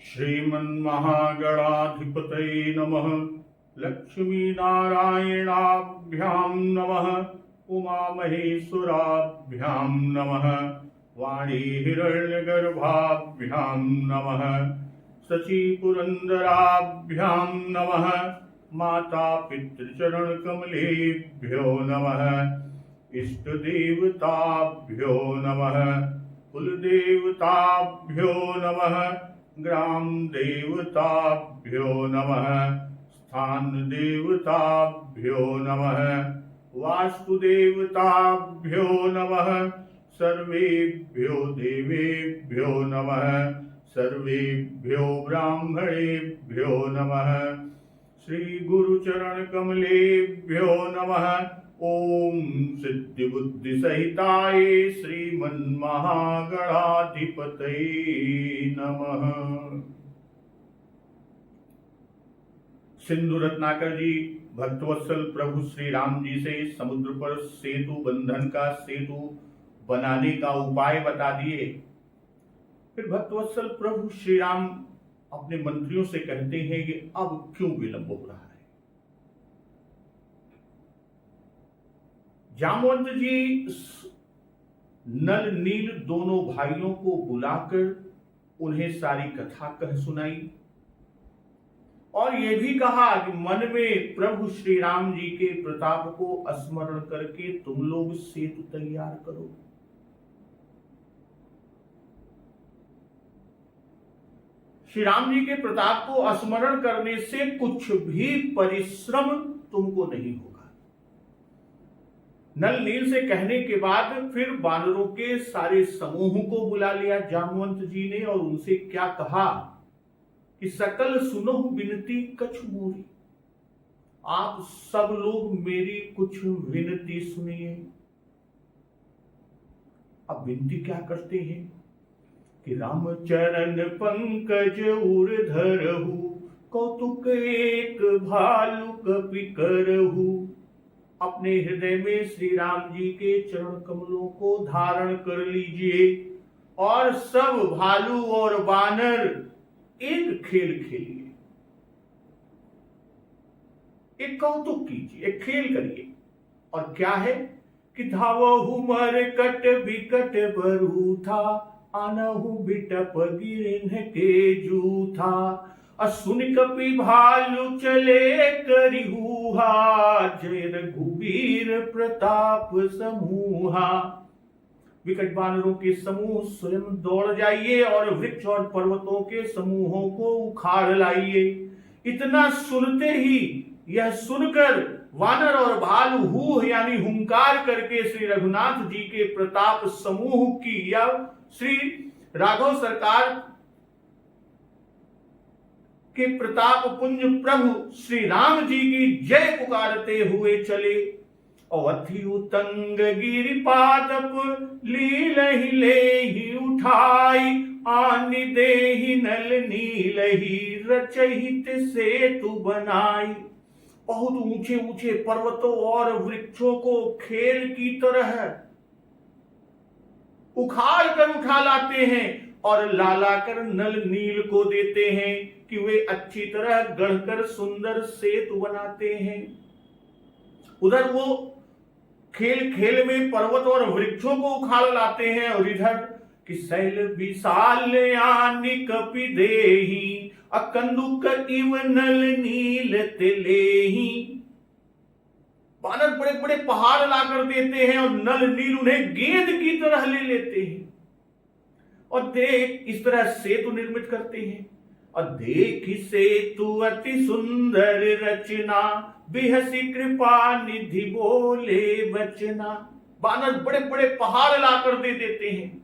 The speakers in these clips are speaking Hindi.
श्रीमन्महागणाधिपतये नमः। लक्ष्मीनारायणाभ्यां नमः। उमामहेश्वराभ्यां नमः। वाणी हिरण्यगर्भाभ्यां नमः। शचीपुरन्दराभ्यां नमः। माता पितृचरणकमलेभ्यो नमः। इष्टदेवताभ्यो नमः। कुलदेवताभ्यो नमः। ग्राम देवताभ्यो नमः। स्थान देवताभ्यो नमः। वास्तुदेवताभ्यो नमः। सर्वेभ्यो देवेभ्यो नमः। सर्वेभ्यो ब्राह्मणेभ्यो नमः। श्री गुरुचरण कमलेभ्यो नमः। ओम सिद्धि बुद्धि सहिताय श्रीमन्महागणाधिपतये नमः। सिंधु रत्नाकर जी भक्तवत्सल प्रभु श्री राम जी से समुद्र पर सेतु बंधन का सेतु बनाने का उपाय बता दिए। फिर भक्तवत्सल प्रभु श्री राम अपने मंत्रियों से कहते हैं कि अब क्यों विलंब हो रहा है। जामवंत जी नल नील दोनों भाइयों को बुलाकर उन्हें सारी कथा कह सुनाई और यह भी कहा कि मन में प्रभु श्री राम जी के प्रताप को स्मरण करके तुम लोग सेतु तैयार करो। श्री राम जी के प्रताप को स्मरण करने से कुछ भी परिश्रम तुमको नहीं होगा। नल नील से कहने के बाद फिर वानरों के सारे समूह को बुला लिया जामवंत जी ने और उनसे क्या कहा कि सकल सुनो विनती कछु मोरी। आप सब लोग मेरी कुछ विनती सुनिए। अब विनती क्या करते हैं कि रामचरण पंकज उर्धरहु कौतुक एक भालु कपि करहु। अपने हृदय में श्री राम जी के चरण कमलों को धारण कर लीजिए और सब भालू और वानर एक खेल खेलिए, एक कौतुक कीजिए, एक खेल करिए। और क्या है कि धावहु मरकट बिकट बरू था, आनहु बिटप गिरिन्ह के जूथा। असुन कपि भालु चले करिहुहा, जय रघुबीर प्रताप समूहा। विकट वानरों के समूह स्वयं दौड़ जाइए और वृक्ष और पर्वतों के समूहों को उखाड़ लाइए। इतना सुनते ही यह सुनकर वानर और भालु हू यानी हुंकार करके श्री रघुनाथ जी के प्रताप समूह की या श्री राघव सरकार के प्रताप पुंज प्रभु श्री राम जी की जय पुकारते हुए चले। अवधि उतंग गिरिपादप लीलहि लेहि उठाई, आनि देहि नल नीलहि रचहित सेतु बनाई। बहुत ऊंचे ऊंचे पर्वतों और वृक्षों को खेल की तरह उखाड़ कर उठा लाते हैं और लालाकर नल नील को देते हैं कि वे अच्छी तरह गढ़कर सुंदर सेतु बनाते हैं। उधर वो खेल खेल में पर्वत और वृक्षों को उखाड़ लाते हैं और इधर कि शैल विशाल आनि कपि देहि, अकंदुक इव नल नील तिलेहि। वानर बड़े बड़े पहाड़ लाकर देते हैं और नल नील उन्हें गेंद की तरह ले लेते हैं और देख इस तरह सेतु निर्मित करते हैं। और देख सेतु अति सुंदर रचना, बिहसी कृपा निधि बोले बचना। वानर बड़े बड़े पहाड़ लाकर दे देते हैं,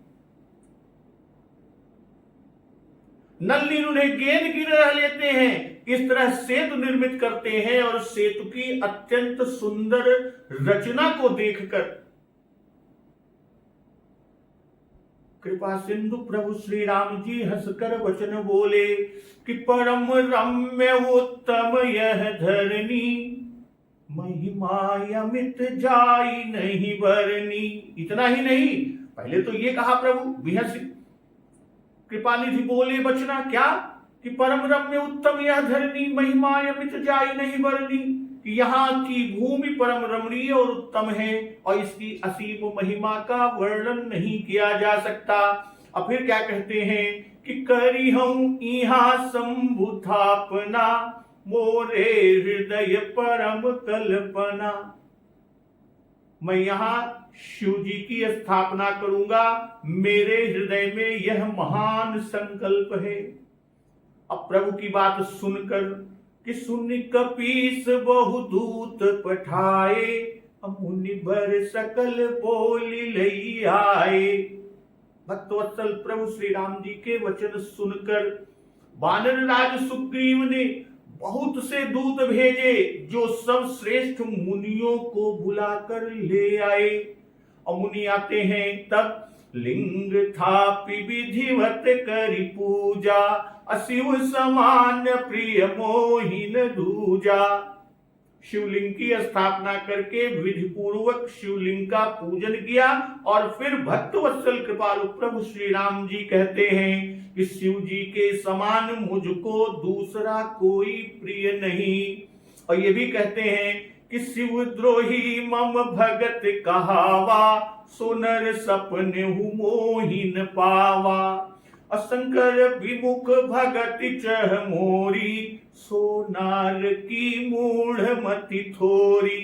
नल नील उन्हें गेंद की तरह लेते हैं। इस तरह सेतु निर्मित करते हैं और सेतु की अत्यंत सुंदर रचना को देखकर कृपा सिंधु प्रभु श्री राम जी हंसकर वचन बोले कि परम रम्य उत्तम यह धरनी, महिमा अमित जाई नहीं बरनी। इतना ही नहीं, पहले तो ये कहा प्रभु बिहस कृपानिधि बोले बचना, क्या कि परम रम्य उत्तम यह धरनी, महिमा अमित जाई नहीं बरनी, कि यहाँ की भूमि परम रमणीय और उत्तम है और इसकी असीम महिमा का वर्णन नहीं किया जा सकता। और फिर क्या कहते हैं कि करी हूं यहाँ शंभु थापना, मोरे हृदय परम कल्पना। मैं यहाँ शिव जी की स्थापना करूंगा, मेरे हृदय में यह महान संकल्प है। अब प्रभु की बात सुनकर कि सुन कपीस बहुदूत पठाए, मुनि बर सकल बोली लई आए। भक्तवत्सल प्रभु श्री राम जी के वचन सुनकर वानर राज सुग्रीव ने बहुत से दूत भेजे, जो सब श्रेष्ठ मुनियों को बुलाकर ले आए। और मुनि आते हैं तब लिंग थापि विधिवत करी पूजा, अशिव समान प्रिय मोहिन दूजा। शिवलिंग की स्थापना करके विधि पूर्वक शिवलिंग का पूजन किया और फिर भक्तवत्सल कृपालु प्रभु श्री राम जी कहते हैं कि शिव जी के समान मुझको दूसरा कोई प्रिय नहीं। और ये भी कहते हैं कि शिव द्रोही मम भगत कहावा, सुनर सपने हूँ मोहिन पावा। शंकर विमुख भगत चह मोरी, सोनार की मूढ़ मति थोरी।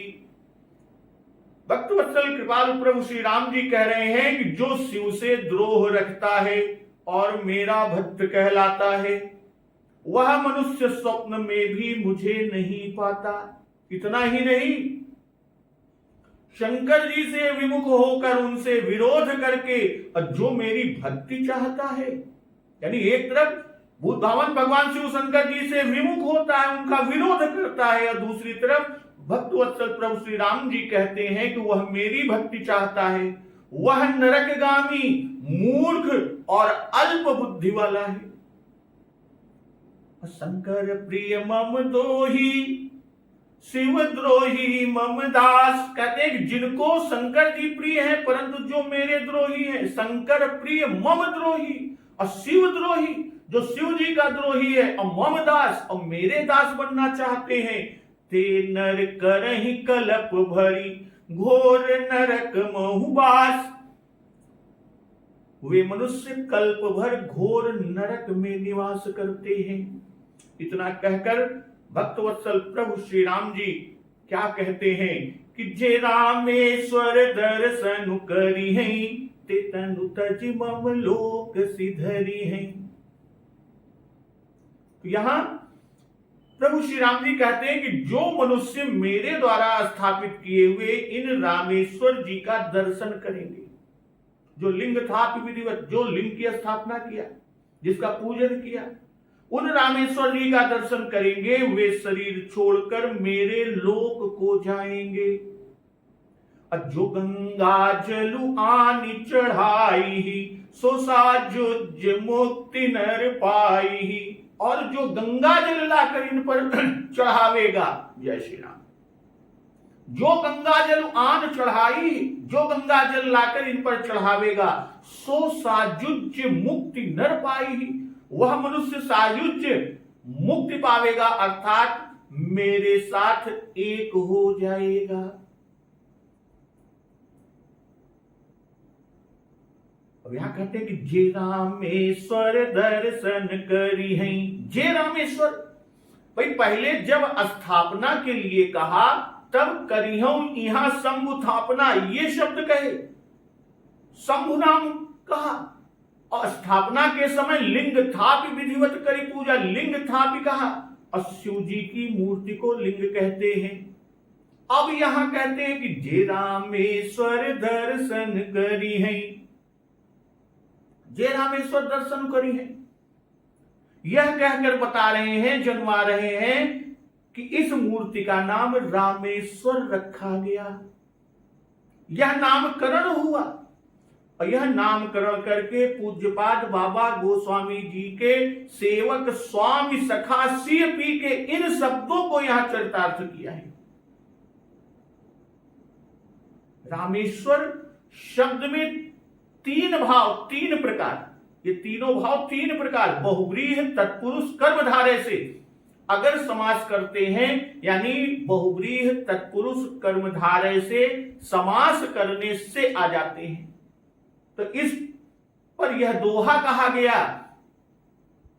भक्तवत्सल कृपालु प्रभु श्री राम जी कह रहे हैं कि जो शिव से द्रोह रखता है और मेरा भक्त कहलाता है, वह मनुष्य स्वप्न में भी मुझे नहीं पाता। इतना ही नहीं, शंकर जी से विमुख होकर उनसे विरोध करके जो मेरी भक्ति चाहता है, यानी एक तरफ बुद्धावन भगवान शिव शंकर जी से विमुख होता है, उनका विरोध करता है, और दूसरी तरफ भक्तवत्सल प्रभु श्री राम जी कहते हैं कि वह मेरी भक्ति चाहता है, वह नरकगामी मूर्ख और अल्प बुद्धि वाला है। शंकर प्रिय मम दोही, शिव द्रोही मम दास। कहते हैं जिनको शंकर जी प्रिय है परंतु जो मेरे द्रोही है, शंकर प्रिय मम द्रोही, और शिव द्रोही जो शिव जी का द्रोही है, और मम दास और मेरे दास बनना चाहते हैं, ते नर करहि कलप भरी, घोर नरक महुबास। वे मनुष्य कल्प भर घोर नरक में निवास करते हैं। इतना कहकर भक्तवत्सल प्रभु श्री राम जी क्या कहते हैं कि जे रामेश्वर दर्शन करी हैं, ते तनु तज मम लोक सिधरी हैं। तो यहां प्रभु श्री राम जी कहते हैं कि जो मनुष्य मेरे द्वारा स्थापित किए हुए इन रामेश्वर जी का दर्शन करेंगे, जो लिंग था विधिवत, जो लिंग की स्थापना किया, जिसका पूजन किया, उन रामेश्वर जी का दर्शन करेंगे, वे शरीर छोड़कर मेरे लोक को जाएंगे। जो गंगा जलु आनि चढ़ाई, सो साजुज मुक्ति नर पाई। और जो गंगा जल लाकर इन पर चढ़ावेगा, जय श्री राम, जो गंगा जल आन चढ़ाई, जो गंगा जल लाकर इन पर चढ़ावेगा, सो साजुज मुक्ति नर पाई। वह मनुष्य सायुज्य मुक्ति पावेगा, अर्थात मेरे साथ एक हो जाएगा। अब यहां कहते हैं कि जे रामेश्वर दर्शन करी हैं। जे रामेश्वर, भाई पहले जब स्थापना के लिए कहा तब करिहूं यहां शंभु थापना, ये शब्द कहे, शंभु नाम कहा, और स्थापना के समय लिंग थापि विधिवत करी पूजा, लिंग थापि कहा, और शिव जी की मूर्ति को लिंग कहते हैं। अब यहां कहते हैं कि जे रामेश्वर दर्शन करी हैं, जे रामेश्वर दर्शन करी है, यह कहकर बता रहे हैं, जनवा रहे हैं कि इस मूर्ति का नाम रामेश्वर रखा गया। यह नामकरण हुआ, और यह नामकरण करके पूज्यपाद बाबा गोस्वामी जी के सेवक स्वामी सखा सीपी के इन शब्दों को यहां चरितार्थ किया है। रामेश्वर शब्द में तीन भाव, तीन प्रकार, ये तीनों भाव तीन प्रकार, बहुव्रीहि तत्पुरुष कर्मधारय से अगर समास करते हैं, यानी बहुव्रीहि तत्पुरुष कर्मधारय से समास करने से आ जाते हैं, तो इस पर यह दोहा कहा गया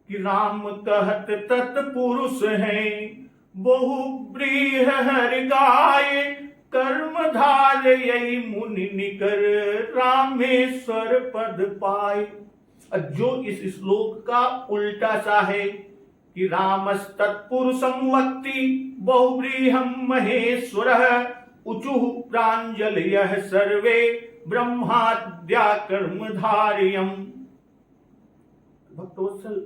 कि राम कहत तत्पुरुष हैं, बहुव्रीहि हरि गाय, कर्मधारय मुनि निकर, रामेश्वर पद पाए। जो इस श्लोक का उल्टा सा है कि रामस तत्पुरुषं वक्ति, बहुव्रीहं महेश्वरः, उचुः प्राञ्जलयः सर्वे, ब्रह्माद्या कर्मधारयम्। भक्तवत्सल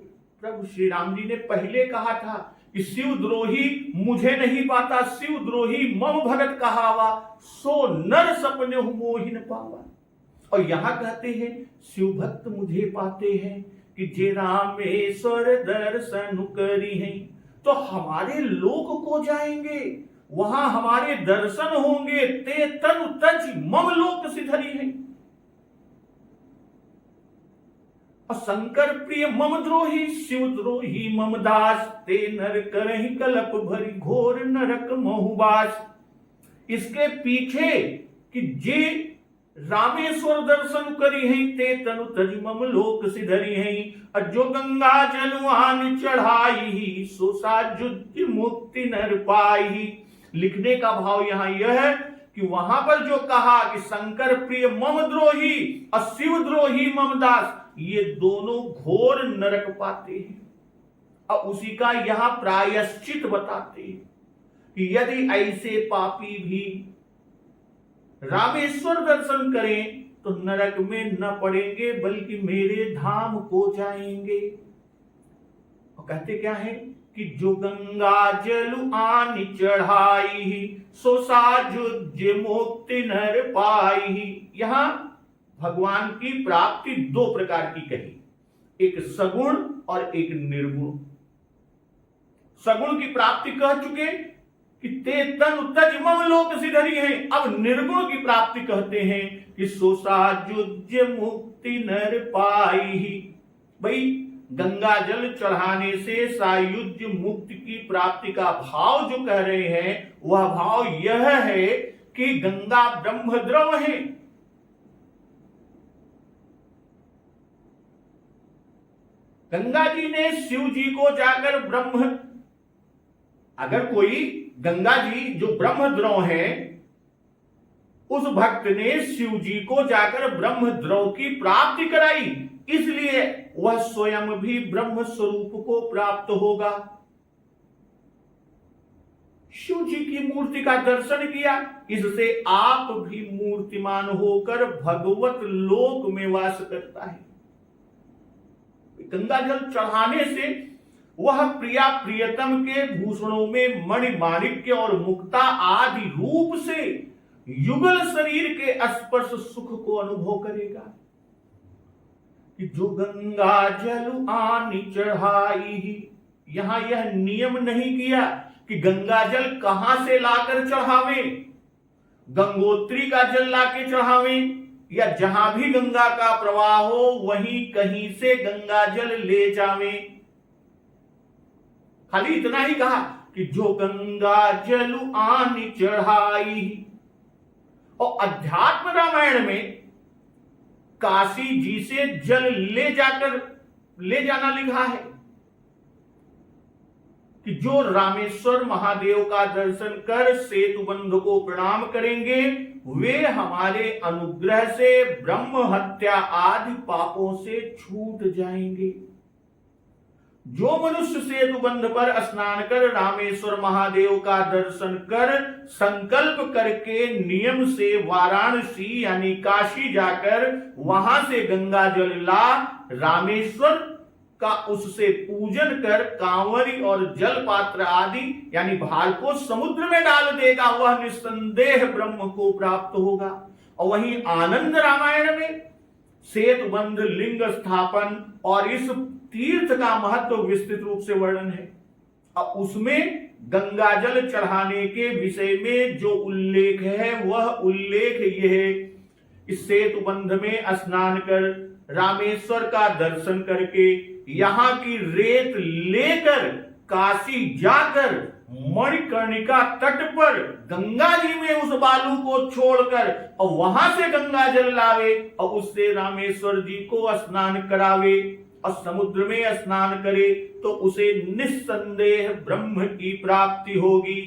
प्रभु श्री राम जी ने पहले कहा था कि शिवद्रोही मुझे नहीं पाता, शिवद्रोही मम भगत कहावा, सो नर सपने मोहि न पावा। और यहां कहते हैं शिव भक्त मुझे पाते हैं कि जे रामेश्वर दर्शन करी हैं, तो हमारे लोक को जाएंगे, वहां हमारे दर्शन होंगे, ते तनु तज मम लोक सिधरी हैं। और शंकर प्रिय मम द्रोही, शिव द्रोही मम दास, ते नर करहि कलप भरी, घोर नरक मोहुबास। इसके पीछे कि जे रामेश्वर दर्शन करी हैं, ते तनु तज मम लोक सिधरी हैं। जो गंगा जलवान चढ़ाई, सो साजुज मुक्ति नर पाई। लिखने का भाव यहां यह है कि वहां पर जो कहा कि शंकर प्रिय मम द्रोही और शिव द्रोही मम दास, ये दोनों घोर नरक पाते हैं। और उसी का यहां प्रायश्चित बताते हैं कि यदि ऐसे पापी भी रामेश्वर दर्शन करें तो नरक में न पड़ेंगे, बल्कि मेरे धाम को जाएंगे। और कहते क्या है कि जो गंगा जल आन चढ़ाई, सो साजुज मुक्ति नर पाई। यहां भगवान की प्राप्ति दो प्रकार की कही, एक सगुण और एक निर्गुण। सगुण की प्राप्ति कह चुके कि ते तनु तज मम लोक सिधरी हैं। अब निर्गुण की प्राप्ति कहते हैं कि सो साजुज मुक्ति नर पाई। भाई गंगा जल चढ़ाने से सायुज्य मुक्ति की प्राप्ति का भाव जो कह रहे हैं, वह भाव यह है कि गंगा ब्रह्मद्रव है। गंगा जी ने शिव जी को जाकर अगर कोई गंगा जी जो ब्रह्मद्रव है, उस भक्त ने शिव जी को जाकर ब्रह्मद्रव की प्राप्ति कराई, इसलिए वह स्वयं भी ब्रह्म स्वरूप को प्राप्त होगा। शिव जी की मूर्ति का दर्शन किया, इससे आप भी मूर्तिमान होकर भगवत लोक में वास करता है। गंगा जल चढ़ाने से वह प्रिया प्रियतम के भूषणों में मणि माणिक्य और मुक्ता आदि रूप से युगल शरीर के स्पर्श सुख को अनुभव करेगा। कि जो गंगा जल आनी चढ़ाई, यहां यह नियम नहीं किया कि गंगा जल कहां से लाकर चढ़ावे, गंगोत्री का जल लाके चढ़ावे, या जहां भी गंगा का प्रवाह हो वहीं कहीं से गंगा जल ले जावे। खाली इतना ही कहा कि जो गंगा जल आनी चढ़ाई। और अध्यात्म रामायण में काशी जी से जल ले जाना लिखा है कि जो रामेश्वर महादेव का दर्शन कर सेतु बंध को प्रणाम करेंगे, वे हमारे अनुग्रह से ब्रह्म हत्या आदि पापों से छूट जाएंगे। जो मनुष्य सेतु बंध पर स्नान कर रामेश्वर महादेव का दर्शन कर संकल्प करके नियम से वाराणसी यानी काशी जाकर वहां से गंगा जल ला रामेश्वर का उससे पूजन कर कांवरी और जल पात्र आदि यानी भार को समुद्र में डाल देगा, वह निस्संदेह ब्रह्म को प्राप्त होगा। और वहीं आनंद रामायण में सेतु बंध, लिंग स्थापन और इस तीर्थ का महत्व विस्तृत रूप से वर्णन है। अब उसमें गंगा जल चढ़ाने के विषय में जो उल्लेख है, वह उल्लेख यह है, इस सेतु बंध में स्नान कर रामेश्वर का दर्शन करके यहाँ की रेत लेकर काशी जाकर मणिकर्णिका तट पर गंगा जी में उस बालू को छोड़कर और वहां से गंगा जल लावे और उससे रामेश्वर जी को स्नान करावे और समुद्र में स्नान करे तो उसे निस्संदेह ब्रह्म की प्राप्ति होगी।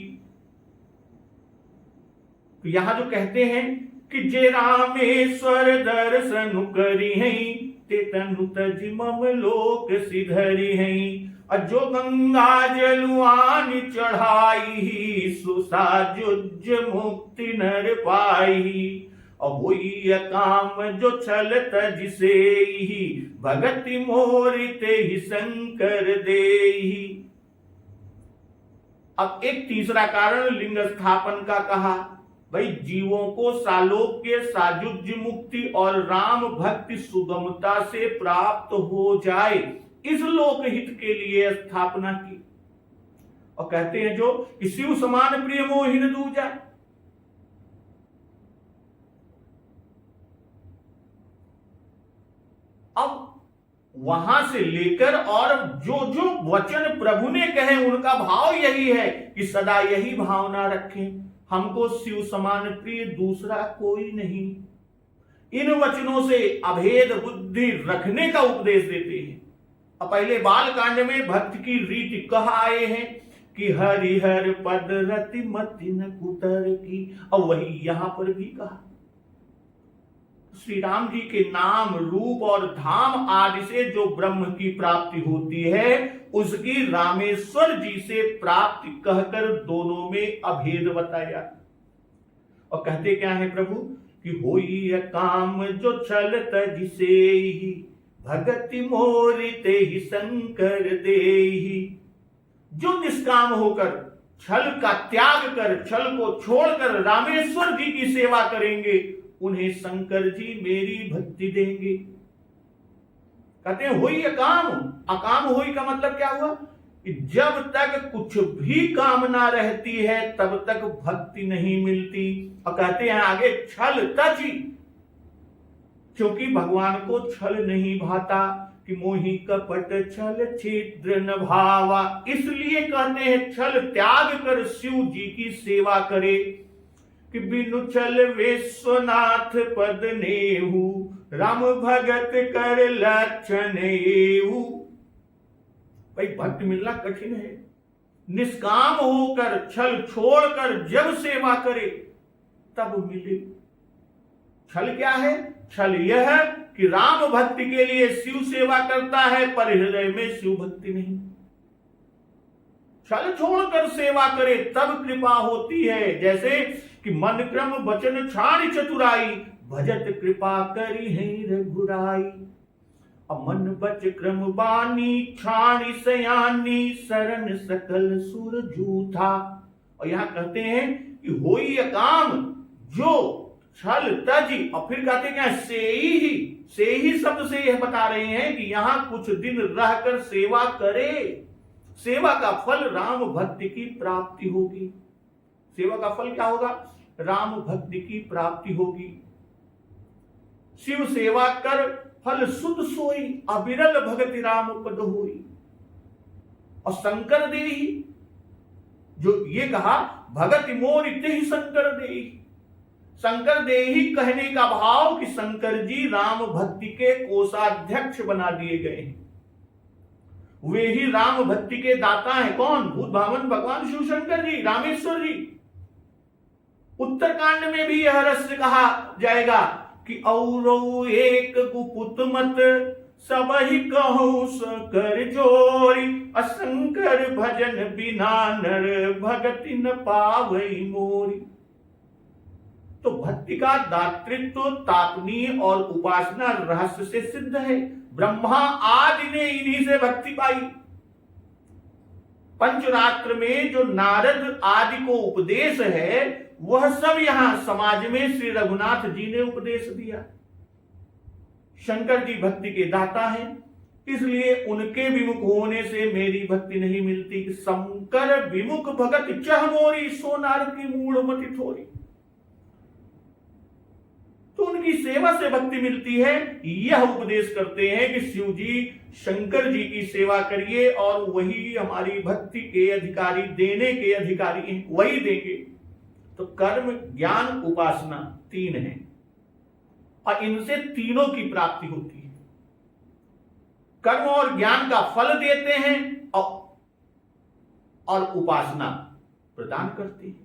तो यहां जो कहते हैं कि जे रामेश्वर दर्शन करी हैं ते तनु तज मम लोक सिधरी हैं और जो गंगा जलवान चढ़ाई सुसाजुज मुक्ति नर पाई और वही काम जो छल तज से ही भगति मोरिते ही शंकर देही। अब एक तीसरा कारण लिंग स्थापन का कहा, भाई जीवों को सालोक्य साजुज्य मुक्ति और राम भक्ति सुगमता से प्राप्त हो जाए इस लोकहित के लिए स्थापना की। और कहते हैं जो शिव समान प्रिय मोहिन दूजा। अब वहां से लेकर और जो जो वचन प्रभु ने कहे उनका भाव यही है कि सदा यही भावना रखें, हमको शिव समान प्रिय दूसरा कोई नहीं। इन वचनों से अभेद बुद्धि रखने का उपदेश देते हैं। अब पहले बाल कांड में भक्त की रीति कह आए हैं कि हरिहर पद रति मति न कुतर की, और वही यहां पर भी कहा। श्री राम जी के नाम रूप और धाम आदि से जो ब्रह्म की प्राप्ति होती है उसकी रामेश्वर जी से प्राप्ति कहकर दोनों में अभेद बताया। और कहते क्या है प्रभु कि होई काम जो छल तज से ही भगति मोरिते ही शंकर देही। जो निष्काम होकर छल का त्याग कर छल को छोड़कर रामेश्वर जी की सेवा करेंगे उन्हें शंकर जी मेरी भक्ति देंगे। कहते हैं होई अकाम। अकाम होई का मतलब क्या हुआ कि जब तक कुछ भी कामना रहती है तब तक भक्ति नहीं मिलती। और कहते हैं आगे छल तज, क्योंकि भगवान को छल नहीं भाता कि मोहि कपट छल छिद्र न भावा, इसलिए कहते हैं छल त्याग कर शिव जी की सेवा करे कि बिनु छल विश्वनाथ पद नेहु राम भगत कर लक्षण एहु। भाई भक्त मिलना कठिन है। निष्काम होकर छल छोड़कर जब सेवा करे तब मिले। छल क्या है? छल यह है कि राम भक्ति के लिए शिव सेवा करता है पर हृदय में शिव भक्ति नहीं। छल छोड़कर सेवा करे तब कृपा होती है। जैसे कि मन क्रम वचन छाड़ चतुराई भजत कृपा करी है रघुराई। अब मन बच क्रम बानी छाणी सयानी शरण सकल सुर जूथा। और यहां कहते हैं कि होई काम जो छल तज, और फिर कहते हैं क्या से ही शब्द से यह बता रहे हैं कि यहां कुछ दिन रहकर सेवा करे। सेवा का फल राम भक्ति की प्राप्ति होगी। सेवा का फल क्या होगा? राम भक्ति की प्राप्ति होगी। शिव सेवा कर फल सुध सोई अविरल भगति राम पद होई। और शंकर देही, जो ये कहा भगति मोर ते ही शंकर देही। शंकर देही कहने का भाव कि शंकर जी राम भक्ति के कोषाध्यक्ष बना दिए गए हैं। वे ही राम भक्ति के दाता हैं। कौन? भूत भावन भगवान शिव शंकर जी, रामेश्वर जी। उत्तरकांड में भी यह रहस्य कहा जाएगा कि औरो एक गुपुत मत सब ही कहूं कर जोरी, असंकर भजन बिना नर भगति न पावई मोरी। तो भक्ति का दातृत्व तापनीय और उपासना रहस्य से सिद्ध है। ब्रह्मा आदि ने इन्हीं से भक्ति पाई। पंचरात्र में जो नारद आदि को उपदेश है वह सब यहां समाज में श्री रघुनाथ जी ने उपदेश दिया। शंकर जी भक्ति के दाता हैं, इसलिए उनके विमुख होने से मेरी भक्ति नहीं मिलती। शंकर विमुख भगत चह मोरी, सोनार की मूढ़ मति थोरी। तो उनकी सेवा से भक्ति मिलती है। यह उपदेश करते हैं कि शिव जी शंकर जी की सेवा करिए और वही हमारी भक्ति के अधिकारी, देने के अधिकारी हैं, वही देंगे। तो कर्म, ज्ञान, उपासना 3 हैं और इनसे तीनों की प्राप्ति होती है। कर्म और ज्ञान का फल देते हैं और उपासना प्रदान करती है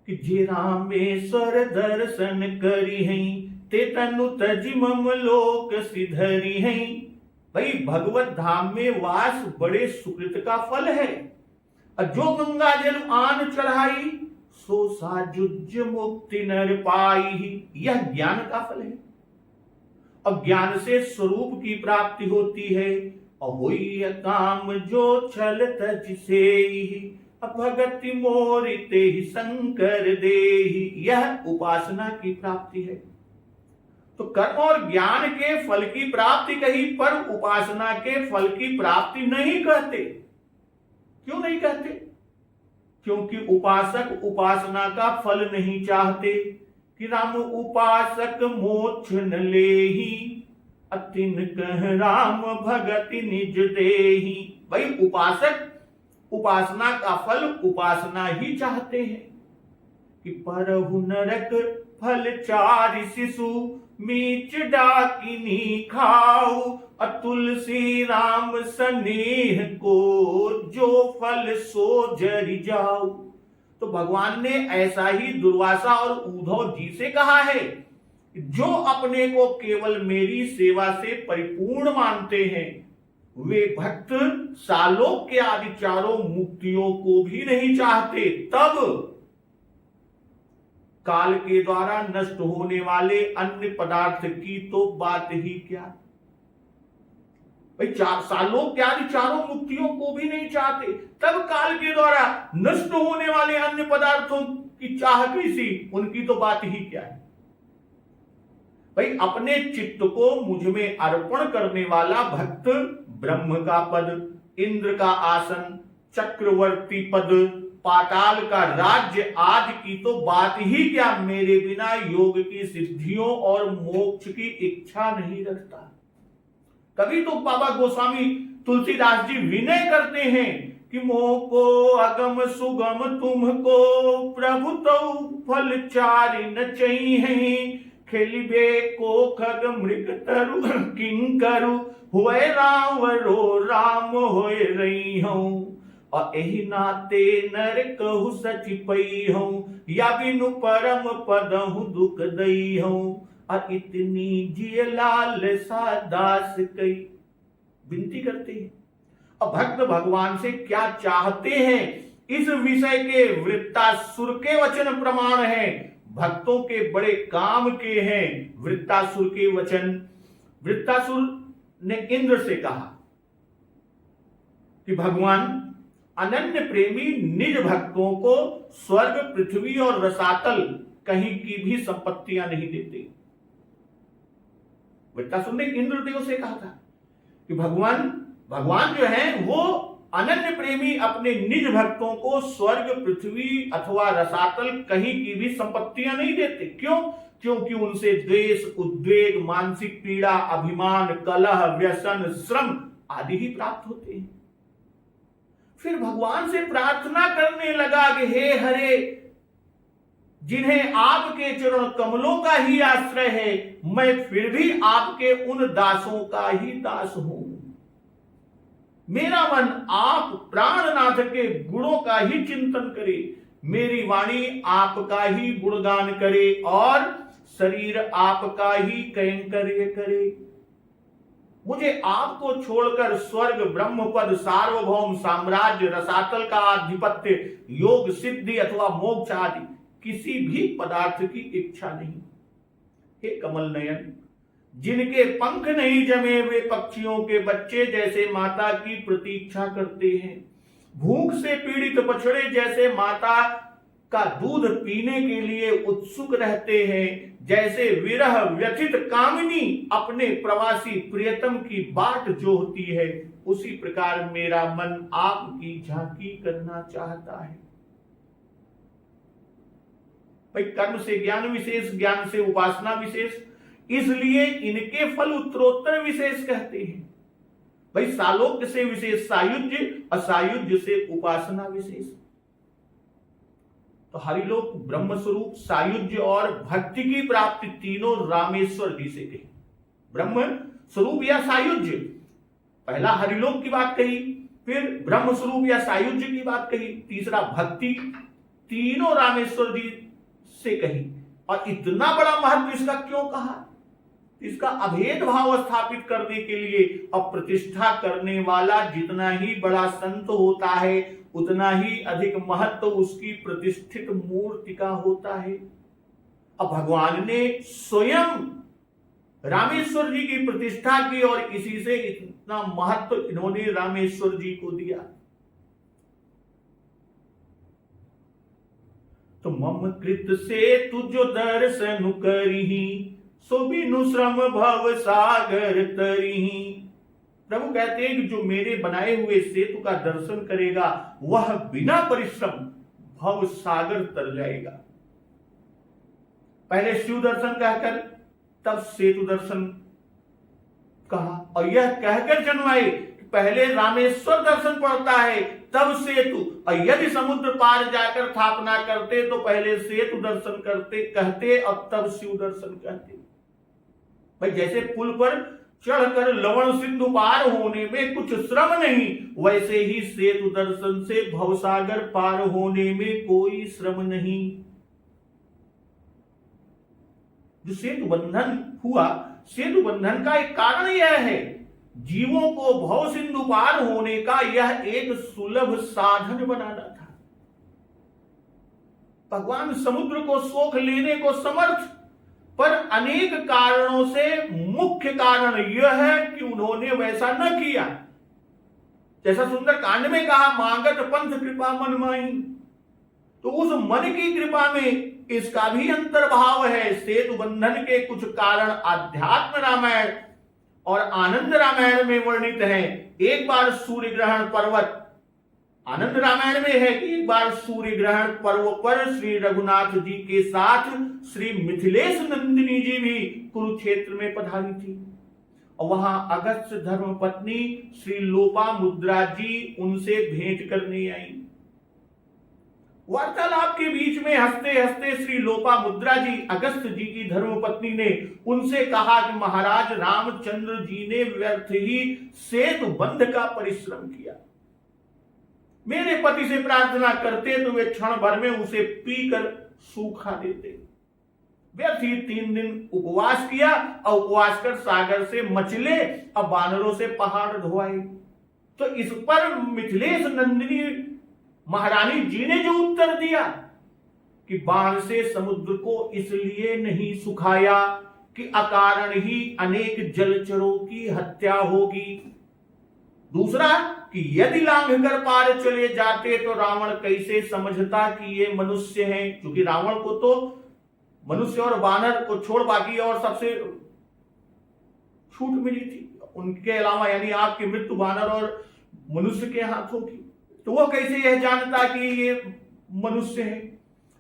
कि जे रामेश्वर दर्शन करी हैं ते तनु तजि मम लोक सिधरी हैं। भाई भगवत धाम में वास बड़े सुकृत का फल है। और जो गंगा जल आन चढ़ाई सो साजुज मुक्ति नर पाई, यह ज्ञान का फल है। और ज्ञान से स्वरूप की प्राप्ति होती है। और होई काम जो छल तज से भगति मोरि ते शंकर देहि, यह उपासना की प्राप्ति है। तो कर्म और ज्ञान के फल की प्राप्ति कही, पर उपासना के फल की प्राप्ति नहीं कहते। क्यों नहीं कहते? क्योंकि उपासक उपासना का फल नहीं चाहते कि राम उपासक मोक्ष न लेहि, अतिन कह राम भगति निज देहि। भाई उपासक उपासना का फल उपासना ही चाहते हैं कि परहु नरक फल 4 शिशु मीच डाकिनी खाऊ, तुलसी राम स्नेह को जो फल सो जरि जाऊ। तो भगवान ने ऐसा ही दुर्वासा और उद्धव जी से कहा है, जो अपने को केवल मेरी सेवा से परिपूर्ण मानते हैं वे भक्त सालोक्य आदि 4 मुक्तियों को भी नहीं चाहते। तब काल के द्वारा नष्ट होने वाले अन्य पदार्थ की तो बात ही क्या। भाई सालोक्य आदि 4 मुक्तियों को भी नहीं चाहते, तब काल के द्वारा नष्ट होने वाले अन्य पदार्थों की चाह कैसी, उनकी तो बात ही क्या है। भाई अपने चित्त को मुझ में अर्पण करने वाला भक्त ब्रह्म का पद, इंद्र का आसन, चक्रवर्ती पद, पाताल का राज्य आदि की तो बात ही क्या, मेरे बिना योग की सिद्धियों और मोक्ष की इच्छा नहीं रखता। कभी तो बाबा गोस्वामी तुलसीदास जी विनय करते हैं कि मोह को अगम सुगम तुमको प्रभु तो फल 4 न चाहिए, खेलिबे को खग मृग तरु किंकरु हुए रावरो राम होए रही हूं, और एहि नाते नर कहु सचि पई हूं, या बिनु परम पदहु दुख दई हूं, और इतनी जिय लाल सा दास कई। विनती करते हैं और भक्त भगवान से क्या चाहते हैं इस विषय के वृत्तासुर के वचन प्रमाण हैं, भक्तों के बड़े काम के हैं वृत्तासुर के वचन। वृत्तासुर ने इंद्र से कहा कि भगवान अनन्य प्रेमी निज भक्तों को स्वर्ग, पृथ्वी और रसातल कहीं की भी संपत्तियां नहीं देते। वृत्तासुर ने इंद्रदेव से कहा था कि भगवान जो है वो अनन्य प्रेमी अपने निज भक्तों को स्वर्ग, पृथ्वी अथवा रसातल कहीं की भी संपत्तियां नहीं देते। क्यों? क्योंकि उनसे द्वेष, उद्वेग, मानसिक पीड़ा, अभिमान, कलह, व्यसन, श्रम आदि ही प्राप्त होते हैं। फिर भगवान से प्रार्थना करने लगा कि हे हरे, जिन्हें आपके चरण कमलों का ही आश्रय है, मैं फिर भी आपके उन दासों का ही दास हूं। मेरा मन आप प्राणनाथ के गुणों का ही चिंतन करे, मेरी वाणी आपका ही गुणगान करे और शरीर आपका ही कैंकर्य करे। मुझे आपको छोड़कर स्वर्ग, ब्रह्मपद, सार्वभौम साम्राज्य, रसातल का आधिपत्य, योग सिद्धि अथवा मोक्ष आदि किसी भी पदार्थ की इच्छा नहीं। हे कमल नयन, जिनके पंख नहीं जमे वे पक्षियों के बच्चे जैसे माता की प्रतीक्षा करते हैं, भूख से पीड़ित बछड़े जैसे माता का दूध पीने के लिए उत्सुक रहते हैं, जैसे विरह व्यथित कामिनी अपने प्रवासी प्रियतम की बाट जोहती है, उसी प्रकार मेरा मन आपकी झांकी करना चाहता है। भाई कर्म से ज्ञान विशेष, ज्ञान से उपासना विशेष, इसलिए इनके फल उत्तरोत्तर विशेष कहते हैं। भाई सालोक्य से विशेष सायुज्य, असायुज्य से उपासना विशेष। तो हरिलोक ब्रह्म स्वरूप, सायुज्य और भक्ति की प्राप्ति तीनों रामेश्वर जी से कही। ब्रह्म स्वरूप या सायुज्य, पहला हरिलोक की बात कही, फिर ब्रह्म स्वरूप या सायुज्य की बात कही, तीसरा भक्ति, तीनों रामेश्वर जी से कही। और इतना बड़ा महत्व इसका क्यों कहा? इसका अभेद भाव स्थापित करने के लिए। अब प्रतिष्ठा करने वाला जितना ही बड़ा संत होता है, उतना ही अधिक महत्व उसकी प्रतिष्ठित मूर्ति का होता है। अब भगवान ने स्वयं रामेश्वर जी की प्रतिष्ठा की और इसी से इतना महत्व इन्होंने रामेश्वर जी को दिया। तो मम कृत से तुझो दर्शन करिही, सो बिनु श्रम भव सागर तरिही। प्रभु कहते हैं कि जो मेरे बनाए हुए सेतु का दर्शन करेगा वह बिना परिश्रम भव सागर तर जाएगा। पहले शिव दर्शन कहकर तब सेतु दर्शन कहा, और यह कहकर जन्माए पहले रामेश्वर दर्शन पड़ता है तब सेतु, और यदि समुद्र पार जाकर स्थापना करते तो पहले सेतु दर्शन करते कहते और तब शिव दर्शन कहते। भाई जैसे पुल पर चढ़कर लवण सिंधु पार होने में कुछ श्रम नहीं, वैसे ही सेतु दर्शन से भवसागर पार होने में कोई श्रम नहीं। जो सेतु बंधन हुआ, सेतु बंधन का एक कारण यह है, जीवों को भव सिंधु पार होने का यह एक सुलभ साधन बनाना था। भगवान समुद्र को सोख लेने को समर्थ, पर अनेक कारणों से मुख्य कारण यह है कि उन्होंने वैसा न किया। जैसा सुंदर कांड में कहा, मांगत पंथ कृपा मन माई, तो उस मन की कृपा में इसका भी अंतर्भाव है। सेतु बंधन के कुछ कारण आध्यात्म रामायण और आनंद रामायण में वर्णित हैं। एक बार सूर्य ग्रहण पर्वत, आनंद रामायण में है कि एक बार सूर्य ग्रहण पर्व पर श्री रघुनाथ जी के साथ श्री मिथिलेश नंदिनी जी भी कुरुक्षेत्र में पधारी थी, और वहां अगस्त धर्मपत्नी श्री लोपामुद्रा जी उनसे भेंट करने आई। वार्तालाप के बीच में हंसते हंसते श्री लोपामुद्रा जी, अगस्त जी की धर्मपत्नी, ने उनसे कहा कि महाराज रामचंद्र जी ने व्यर्थ ही सेतु बंध का परिश्रम किया। मेरे पति से प्रार्थना करते तो वे क्षण भर में उसे पीकर सूखा देते। व्यर्थ ही 3 दिन उपवास किया, और उपवास कर सागर से मछले और बानरों से पहाड़ धोआए। तो इस पर मिथिलेश नंदिनी महारानी जी ने जो उत्तर दिया कि बाण से समुद्र को इसलिए नहीं सुखाया कि अकारण ही अनेक जलचरों की हत्या होगी। दूसरा कि यदि लांघ कर पार चले जाते तो रावण कैसे समझता कि ये मनुष्य हैं, क्योंकि रावण को तो मनुष्य और बानर को छोड़ बाकी और सबसे छूट मिली थी, उनके अलावा यानी आपकी मृत्यु बानर और मनुष्य के हाथों की, तो वो कैसे यह जानता कि ये मनुष्य है।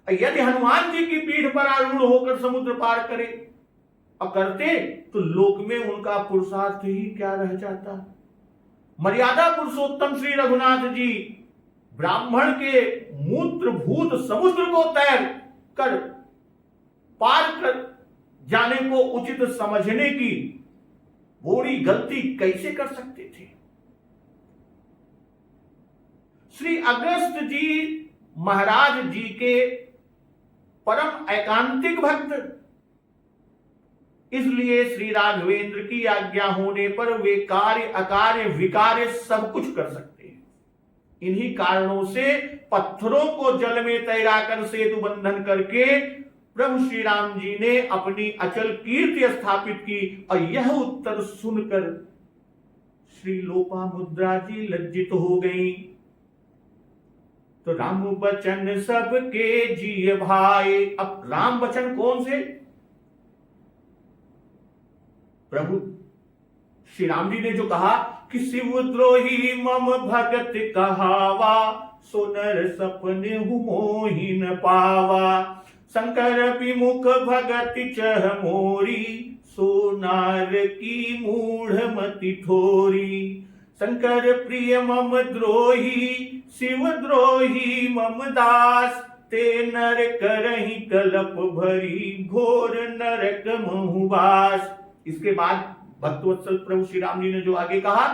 यदि हनुमान जी की पीठ पर आरूढ़ होकर समुद्र पार करे और करते तो लोक में उनका पुरुषार्थ ही क्या रह जाता। मर्यादा पुरुषोत्तम श्री रघुनाथ जी ब्राह्मण के मूत्रभूत समुद्र को तैर कर पार कर जाने को उचित समझने की बड़ी गलती कैसे कर सकते थे। श्री अगस्त जी महाराज जी के परम एकांतिक भक्त, इसलिए श्री राघवेंद्र की आज्ञा होने पर वे कार्य अकार्य विकार्य सब कुछ कर सकते हैं। इन्हीं कारणों से पत्थरों को जल में तैराकर सेतु बंधन करके प्रभु श्री राम जी ने अपनी अचल कीर्ति स्थापित की। और यह उत्तर सुनकर श्री लोपामुद्रा जी लज्जित हो गई। तो राम बचन सबके जिय भाई। अब राम बचन कौन से? प्रभु श्री राम जी ने जो कहा कि शिवद्रोही मम भगत कहावा, सो नर सपने मोहि न पावा। शंकर विमुख भगति चह मोरी, सो नार की मूढ़ मति ठोरी। शंकर प्रिय मम द्रोही, शिव द्रोही मम दास, ते नर करहि कलप भरी, घोर नरक महुबास। इसके बाद भक्तवत्सल प्रभु श्री राम जी ने जो आगे कहा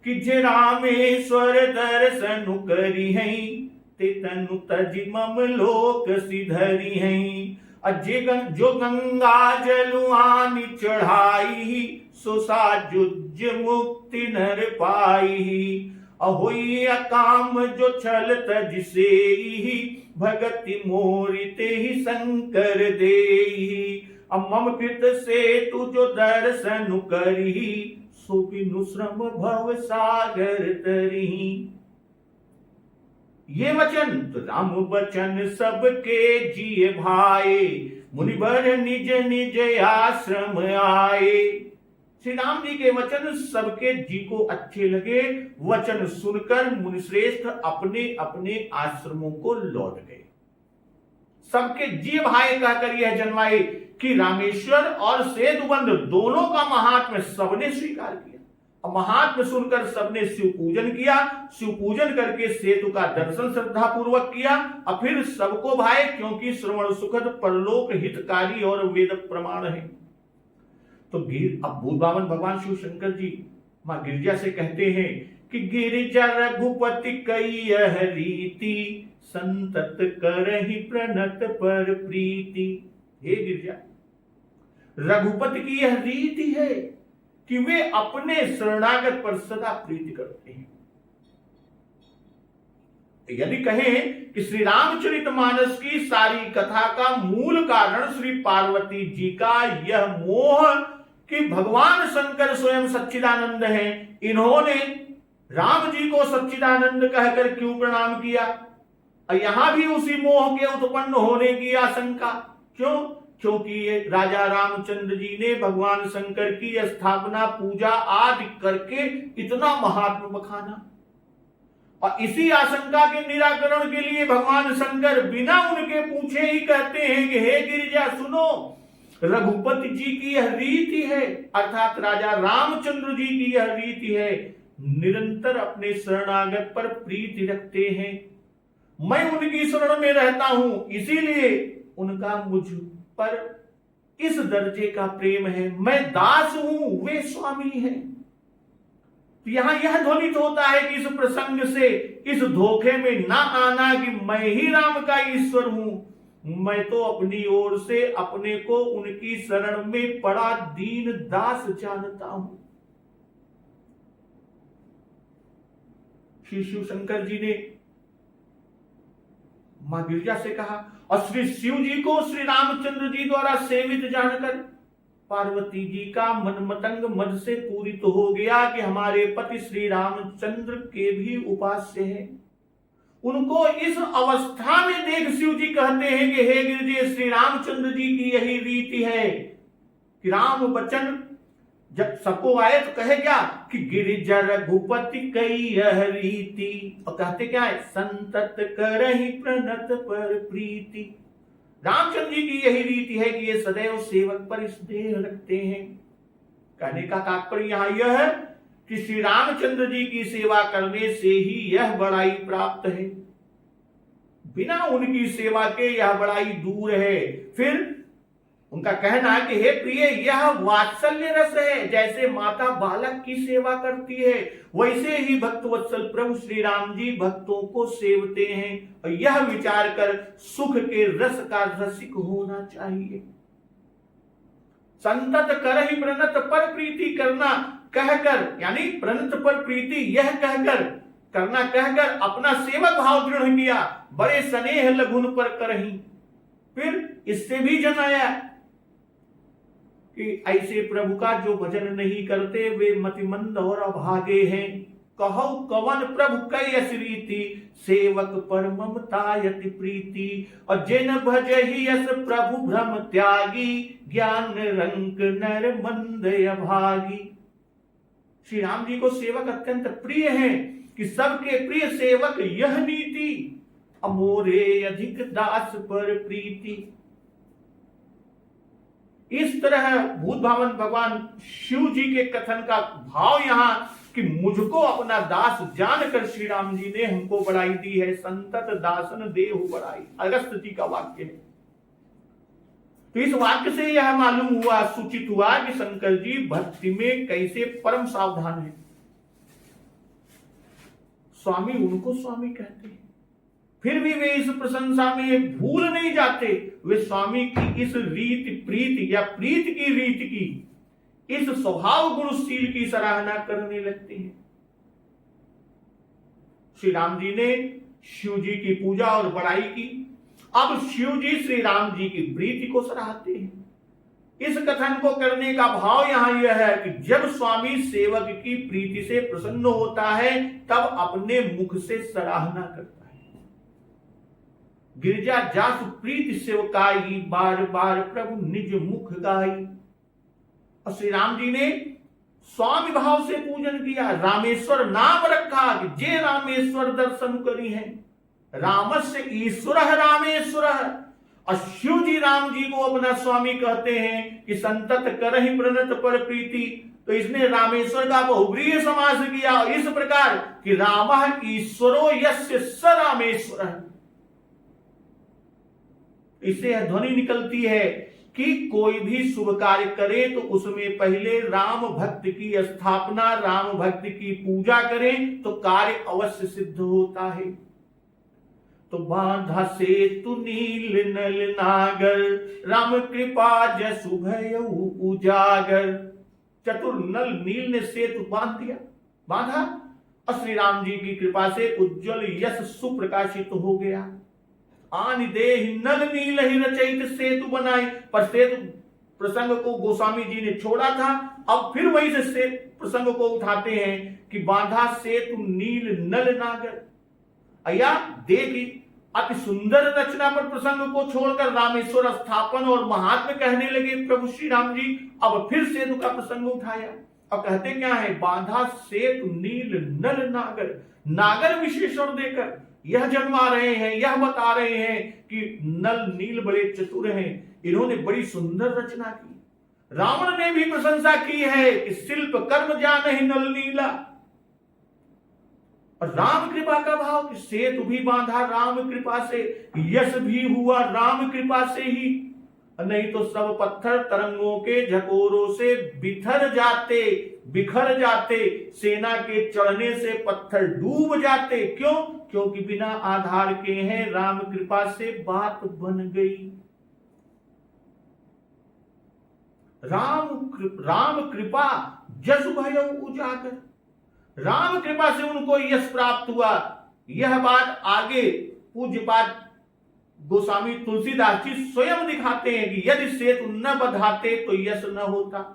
कि जे रामेश्वर दर्शन करी हैं, ते तनु तज मम लोक सिधरी हैं। अजे जो गंगा जलुआनी चढ़ाई, सो साजुज मुक्ति नर पाई। अहोई अकाम जो छल तज से, भगति मोरि ते ही शंकर देहि। मम कृत से तु जो दर्शन करी, सो बिनु श्रम भव सागर तरी। ये वचन तो राम वचन सबके जिए भाए, मुनिवर निज निज आश्रम आए। श्री राम जी के वचन सबके जी को अच्छे लगे। वचन सुनकर मुनिश्रेष्ठ अपने अपने आश्रमों को लौट गए। सबके जी भाई कहकर यह जन्माए कि रामेश्वर और सेतुबंध दोनों का महात्म्य सबने स्वीकार किया। महात्म्य सुनकर सबने शिव पूजन किया। शिव पूजन करके सेतु का दर्शन श्रद्धा पूर्वक किया और फिर सबको भाए, क्योंकि श्रवण सुखद परलोक हितकारी और वेद प्रमाण है। तो अब भूलबावन भगवान शिव शंकर जी मां गिरिजा से कहते हैं कि गिरिजा रघुपति कई यह रीति, संतत करहि प्रणत पर प्रीति। हे गिरिजा, रघुपति की यह रीति है कि वे अपने शरणागत पर सदा प्रीति करते हैं। यदि कहें कि श्री रामचरितमानस की सारी कथा का मूल कारण श्री पार्वती जी का यह मोह कि भगवान शंकर स्वयं सच्चिदानंद हैं, इन्होंने राम जी को सच्चिदानंद कहकर क्यों प्रणाम किया। और यहां भी उसी मोह के उत्पन्न होने की आशंका। क्यों? क्योंकि राजा रामचंद्र जी ने भगवान शंकर की स्थापना पूजा आदि करके इतना महात्म बखाना, और इसी आशंका के निराकरण के लिए भगवान शंकर बिना उनके पूछे ही कहते हैं कि हे गिरिजा सुनो, रघुपति जी की यह रीति है, अर्थात राजा रामचंद्र जी की यह रीति है, निरंतर अपने शरणागत पर प्रीति रखते हैं। मैं उनकी शरण में रहता हूं, इसीलिए उनका मुझ पर इस दर्जे का प्रेम है। मैं दास हूं, वे स्वामी हैं। तो यहां यह ध्वनित होता है कि इस प्रसंग से इस धोखे में ना आना कि मैं ही राम का ईश्वर हूं। मैं तो अपनी ओर से अपने को उनकी शरण में पड़ा दीन दास जानता हूं। श्री शिव शंकर जी ने मां गिरिजा से कहा, और श्री शिव जी को श्री रामचंद्र जी द्वारा सेवित जानकर पार्वती जी का मन मतंग मद से पूरित हो गया कि हमारे पति श्री रामचंद्र के भी उपास्य है। उनको इस अवस्था में देख शिव जी कहते हैं कि हे गिरिजे, श्री रामचंद्र जी की यही रीति है कि राम वचन जब सबको आए तो कहे क्या कि गिरिजा रघुपति कई यह रीति, और कहते क्या है, संतत करहि प्रणत पर प्रीति। रामचंद्र जी की यही रीति है कि ये सदैव सेवक पर स्नेह रखते हैं। कहने का तात्पर्य यहां यह है कि श्री रामचंद्र जी की सेवा करने से ही यह बड़ाई प्राप्त है। बिना उनकी सेवा के यह बड़ाई दूर है। फिर उनका कहना है कि हे प्रिय, यह वात्सल्य रस है। जैसे माता बालक की सेवा करती है, वैसे ही भक्तवत्सल प्रभु श्री राम जी भक्तों को सेवते हैं। और यह विचार कर सुख के रस का रसिक होना चाहिए। संतत करहि प्रणत पर प्रीति करना कहकर, यानी प्रणत पर प्रीति यह कहकर, करना कहकर अपना सेवक भाव दृढ़ किया। बड़े स्नेह लघुन पर करहि। फिर इससे भी जनाया कि ऐसे प्रभु का जो भजन नहीं करते वे मतिमंद और अभागे हैं। कहो कवन प्रभु कई यस रीति, सेवक पर ममता यति प्रीति। और जिन भजहि यस प्रभु भ्रम त्यागी, ज्ञान रंक नर मंद अभागी। श्री राम जी को सेवक अत्यंत प्रिय है कि सबके प्रिय सेवक यह नीति। अमोरे अधिक दास पर प्रीति। इस तरह भूत भावन भगवान शिव जी के कथन का भाव यहां कि मुझको अपना दास जानकर श्री राम जी ने हमको बड़ाई दी है, संतत दासन देहु बड़ाई, अगस्त जी का वाक्य है। तो इस वाक्य से यह मालूम हुआ, सूचित हुआ कि शंकर जी भक्ति में कैसे परम सावधान है। स्वामी उनको स्वामी कहते हैं, फिर भी वे इस प्रशंसा में भूल नहीं जाते। वे स्वामी की इस रीति प्रीति या प्रीत की रीति की, इस स्वभाव गुणशील की सराहना करने लगते हैं। श्री राम जी ने शिव जी की पूजा और बड़ाई की, अब शिव जी श्री राम जी की प्रीति को सराहते हैं। इस कथन को करने का भाव यहां यह है कि जब स्वामी सेवक की प्रीति से प्रसन्न होता है तब अपने मुख से सराहना करता है। गिरजा जासु प्रीति सेवकाई, बार बार प्रभु निज मुख गाई। और श्री राम जी ने स्वामी भाव से पूजन किया, रामेश्वर नाम रखा कि जे रामेश्वर दर्शन करी है। रामस्य ईश्वर रामेश्वर। और शिव जी राम जी को अपना स्वामी कहते हैं कि संतत करहि प्रणत पर प्रीति। तो इसने रामेश्वर का बहुब्रीहि समास किया इस प्रकार कि रामः ईश्वरो यस्य स रामेश्वर। इससे यह ध्वनि निकलती है कि कोई भी शुभ कार्य करे तो उसमें पहले राम भक्त की स्थापना, राम भक्त की पूजा करें तो कार्य अवश्य सिद्ध होता है। तो बांधा सेतु नील नल नागर, राम कृपा जसु भयउ उजागर। चतुर नल नील ने सेतु बांधा और श्री राम जी की कृपा से उज्जवल यश सुप्रकाशित हो गया। आनि देहि नल नील ही रचयित सेतु बनाई। पर सेतु प्रसंग को गोस्वामी जी ने छोड़ा था, अब फिर वही से प्रसंग को उठाते हैं कि बांधा सेतु नील नल नागर। अया देखी अति सुंदर रचना पर प्रसंग को छोड़कर रामेश्वर स्थापन और महात्म्य कहने लगे प्रभु श्री राम जी। अब फिर सेतु का प्रसंग उठाया और कहते क्या है, बांधा सेतु नील नल नागर। नागर विशेषण देकर यह जन्मा रहे हैं, यह बता रहे हैं कि नल नील बड़े चतुर हैं, इन्होंने बड़ी सुंदर रचना की। रावण ने भी प्रशंसा की है कि शिल्प कर्म जानहि नल नीला। और राम कृपा का भाव कि सेतु भी बांधा राम कृपा से, यश भी हुआ राम कृपा से ही, नहीं तो सब पत्थर तरंगों के झकोरों से बिखर जाते, सेना के चढ़ने से पत्थर डूब जाते। क्यों? क्योंकि बिना आधार के हैं, राम कृपा से बात बन गई। राम कृपा जसु भयउ उजागर। राम कृपा से उनको यश प्राप्त हुआ। यह बात आगे पूज्यपाद गोस्वामी तुलसीदास जी स्वयं दिखाते हैं कि यदि सेतु न बधाते तो यश न होता।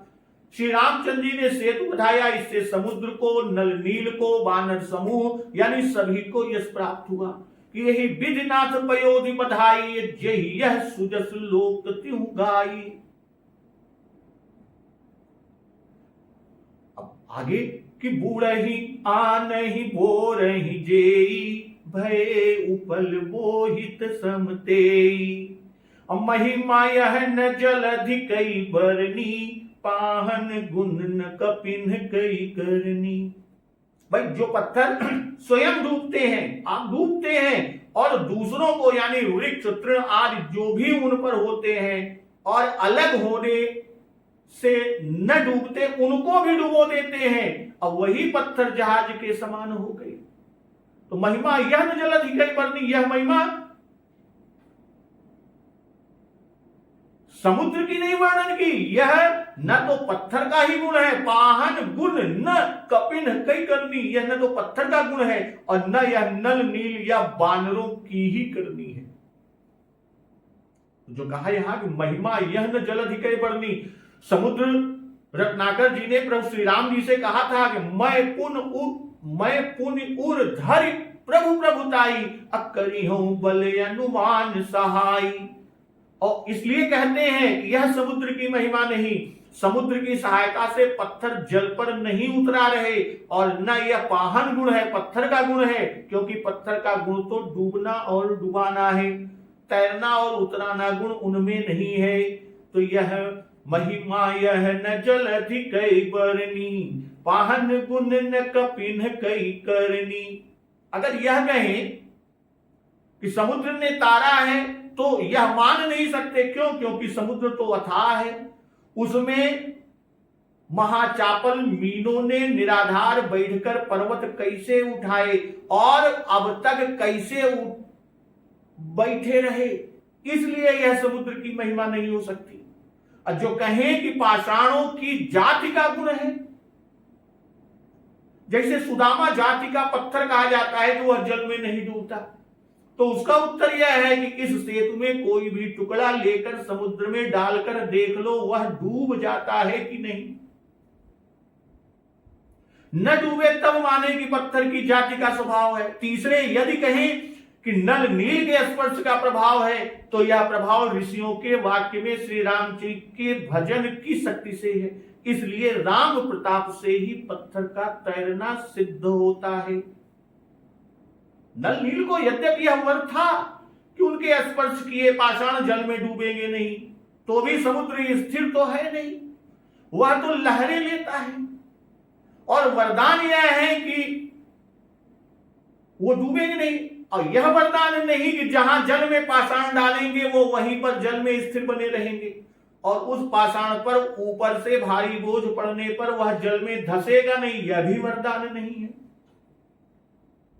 श्री रामचंद्र जी ने सेतु बधाया, इससे समुद्र को, नल नील को, वानर समूह यानी सभी को यश प्राप्त हुआ कि यही विधिनाथ पयोधि बधाई, जय यह सुजस लोक त्यू गाई। अब आगे कि बूढ़ही आनहि बोरहि जेई, भय उपल बोहित समतेई। महिमा यह न जलधि कई बरनी, पाहन गुण न कपिन कई करनी। भाई जो पत्थर स्वयं डूबते हैं, आप डूबते हैं, और दूसरों को यानी वृक्ष तृण आदि जो भी उन पर होते हैं और अलग होने से न डूबते उनको भी डुबो देते हैं, और वही पत्थर जहाज के समान हो गए। तो महिमा यह न जलधि कई बरनी, यह महिमा समुद्र की नहीं वर्णन की, यह न तो पत्थर का ही गुण है, पाहन गुण न कपिन कई करनी, यह न तो पत्थर का गुण है और न यह नल नील या वानरों की ही करनी है। जो कहा यहां कि महिमा यह न जलधि कई बरनी, समुद्र रत्नाकर जी ने प्रभु श्री राम जी से कहा था कि मैं पुन उर धरि प्रभु प्रभुताई, अकरी हूं बल अनुमान सहाई। और इसलिए कहते हैं कि यह समुद्र की महिमा नहीं, समुद्र की सहायता से पत्थर जल पर नहीं उतरा रहे, और न यह पाहन गुण है, पत्थर का गुण है, क्योंकि पत्थर का गुण तो डूबना और डुबाना है, तैरना और उतराना गुण उनमें नहीं है। तो यह महिमा यह न जलधि कई बरनी, पाहन गुण न कपिन कई करनी। अगर यह कहें कि समुद्र ने तारा है तो यह मान नहीं सकते। क्यों? क्योंकि समुद्र तो अथाह है, उसमें महाचापल मीनों ने निराधार बैठकर पर्वत कैसे उठाए और अब तक कैसे बैठे रहे, इसलिए यह समुद्र की महिमा नहीं हो सकती। और जो कहें कि पाषाणों की जाति का गुण है, जैसे सुदामा जाति का पत्थर कहा जाता है कि वह जल में नहीं डूबता, तो उसका उत्तर यह है कि इस सेतु में कोई भी टुकड़ा लेकर समुद्र में डालकर देख लो, वह डूब जाता है कि नहीं। न डूबे तब माने कि पत्थर की जाति का स्वभाव है। तीसरे, यदि कहें कि नल नील के स्पर्श का प्रभाव है, तो यह प्रभाव ऋषियों के वाक्य में श्री राम जी के भजन की शक्ति से है, इसलिए राम प्रताप से ही पत्थर का तैरना सिद्ध होता है। नल नील को यद्यपि यह वर था कि उनके स्पर्श किए पाषाण जल में डूबेंगे नहीं, तो भी समुद्र स्थिर तो है नहीं, वह तो लहरें लेता है। और वरदान यह है कि वो डूबेंगे नहीं, और यह वरदान नहीं कि जहां जल में पाषाण डालेंगे वो वहीं पर जल में स्थिर बने रहेंगे, और उस पाषाण पर ऊपर से भारी बोझ पड़ने पर वह जल में धसेगा नहीं, यह भी वरदान नहीं है।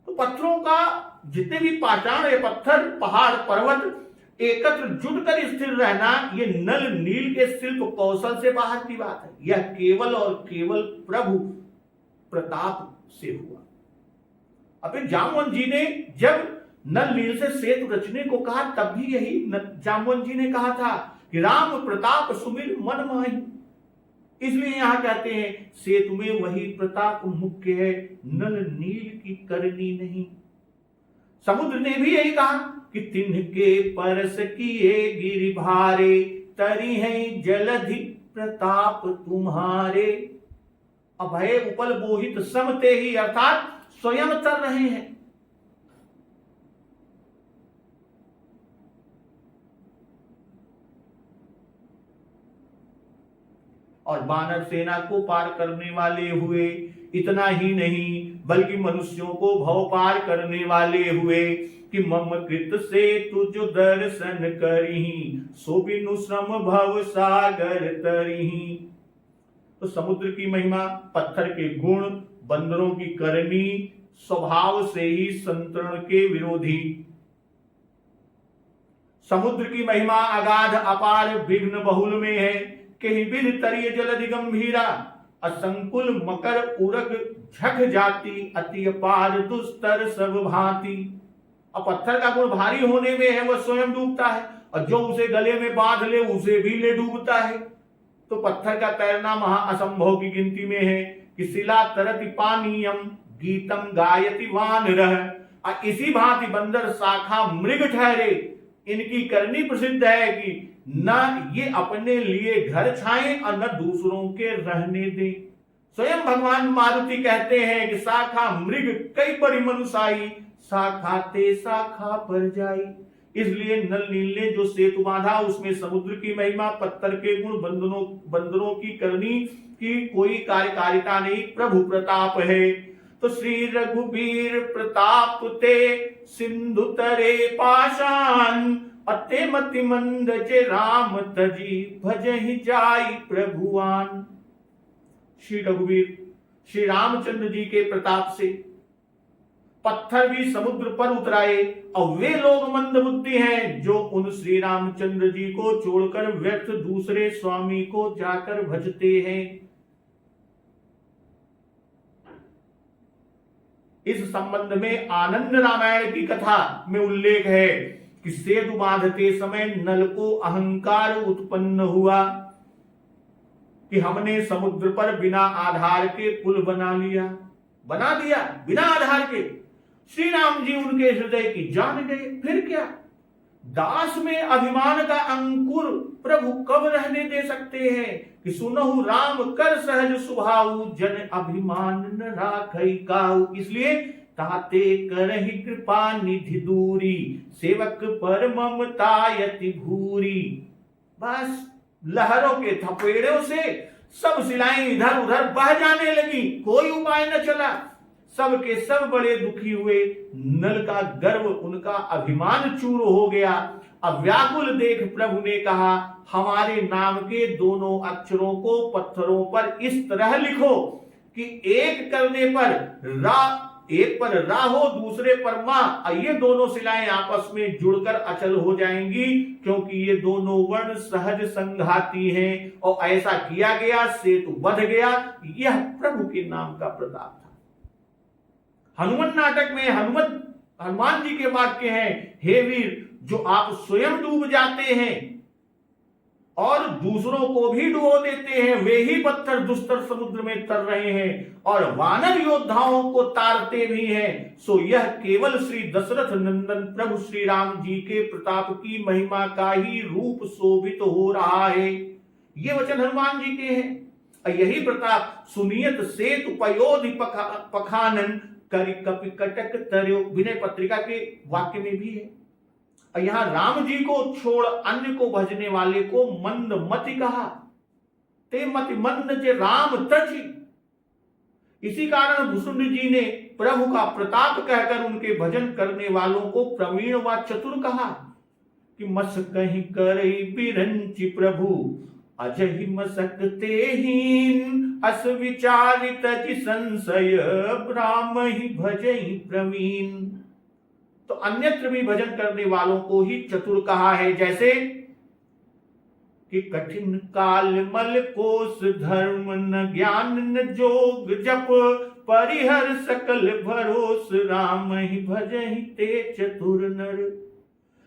तो पत्थरों का जितने भी पाषाण है, पत्थर, पहाड़, पर्वत एकत्र जुटकर स्थिर रहना, ये नल नील के शिल्प कौशल से बाहर की बात है। यह केवल और केवल प्रभु प्रताप से हुआ। अब जामवंत जी ने जब नल नील से सेतु रचने को कहा, तब भी यही जामवंत जी ने कहा था कि राम प्रताप सुमिर मन माही। इसलिए यहां कहते हैं सेतु में वही प्रताप मुख्य है, नल नील की करनी नहीं। समुद्र ने भी यही कहा कि तिनके परस किए गिरि भारे, तरी है जलधि प्रताप तुम्हारे। अभय उपल बोहित समते ही, अर्थात स्वयं तर रहे हैं। और वानर सेना को पार करने वाले हुए। इतना ही नहीं बल्कि मनुष्यों को भव पार करने वाले हुए कि मम कृत से तुझ दर्शन करही, सो बिनु श्रम भव सागर तरही। तो समुद्र की महिमा, पत्थर के गुण, बंदरों की करनी, स्वभाव से ही संतरण के विरोधी। समुद्र की महिमा अगाध अपार विघ्न बहुल में है, कहीं बिन तरिय जलधि गंभीरा, असंकुल मकर उरग झक जाती, अति अपार दुस्तर सब भांति। अब पत्थर का गुण भारी होने में है, वह स्वयं डूबता है, और जो उसे गले में बांध ले उसे भी ले डूबता है। तो पत्थर का तैरना महा असंभव की गिनती में है कि शिला तरति पानीयम, गीतम गायति वानरः। इसी भांति बंदर शाखा मृग ठहरे। इनकी करनी प्रसिद्ध है कि न ये अपने लिए घर छाएं और न दूसरों के रहने दें। स्वयं भगवान मारुति कहते हैं कि शाखा मृग कई बड़ी मनुष्याई, शाखा ते शाखा पर जाई। इसलिए नल नील ने जो सेतु बांधा उसमें समुद्र की महिमा, पत्थर के गुण, बंदरों की करनी की कोई कार्यकारिता नहीं, प्रभु प्रताप है। तो श्री रघुबीर प्रताप ते सिंधु तरे पाषाण, अते मति मंद जे राम तजी भजहि जाई प्रभुवान। श्री रघुवीर श्री रामचंद्र जी के प्रताप से पत्थर भी समुद्र पर उतराए, और वे लोग मंद बुद्धि हैं जो उन श्री रामचंद्र जी को छोड़कर व्यर्थ दूसरे स्वामी को जाकर भजते हैं। इस संबंध में आनंद रामायण की कथा में उल्लेख है कि सेतु बांधते समय नल को अहंकार उत्पन्न हुआ कि हमने समुद्र पर बिना आधार के पुल बना दिया बिना आधार के। श्री राम जी उनके हृदय की जान गए। फिर क्या, दास में अभिमान का अंकुर प्रभु कब रहने दे सकते हैं कि सुनहु राम कर सहज सुभाऊ, जन अभिमान न राखै काहू। इसलिए ताते करहि कृपा निधि दूरी, सेवक पर ममता यति भूरी। बस लहरों के थपेड़ों से सब शिलाएं इधर उधर बह जाने लगी, कोई उपाय न चला। सब के सब बड़े दुखी हुए। नल का गर्व, उनका अभिमान चूर हो गया। अब व्याकुल देख प्रभु ने कहा, हमारे नाम के दोनों अक्षरों को पत्थरों पर इस तरह लिखो कि एक करने पर एक पर रा हो, दूसरे पर मां। ये दोनों शिलाएं आपस में जुड़कर अचल हो जाएंगी, क्योंकि ये दोनों वर्ण सहज संघाती हैं। और ऐसा किया गया, सेतु बंध गया। यह प्रभु के नाम का प्रताप था। हनुमान नाटक में हनुमान जी के वाक्य हैं, हे वीर, जो आप स्वयं डूब जाते हैं और दूसरों को भी डुबो देते हैं, वे ही पत्थर दुस्तर समुद्र में तर रहे हैं और वानर योद्धाओं को तारते भी हैं। सो यह केवल श्री दशरथ नंदन प्रभु श्री राम जी के प्रताप की महिमा का ही रूप शोभित हो रहा है। ये वचन हनुमान जी के हैं। और यही प्रताप सुनियत सेतु पयोधि पखानन करि कपि कटक तरयो, विनय पत्रिका के वाक्य में भी है। और यहां राम जी को छोड़ अन्य को भजने वाले को मंद मति कहा। ते मति मंद जे राम तजी। इसी कारण भुसुंड जी ने प्रभु का प्रताप कहकर उनके भजन करने वालों को प्रवीण व चतुर कहा कि मस कहीं करई बिरंचि प्रभु अजहि मसकते हीन अस विचारित जि संशय ब्राह्महि भजई प्रवीण। तो अन्यत्र भी भजन करने वालों को ही चतुर कहा है, जैसे कि कठिन काल मल कोस धर्म न ज्ञान न जोग जप परिहर सकल भरोस राम ही भजहि ते चतुर नर।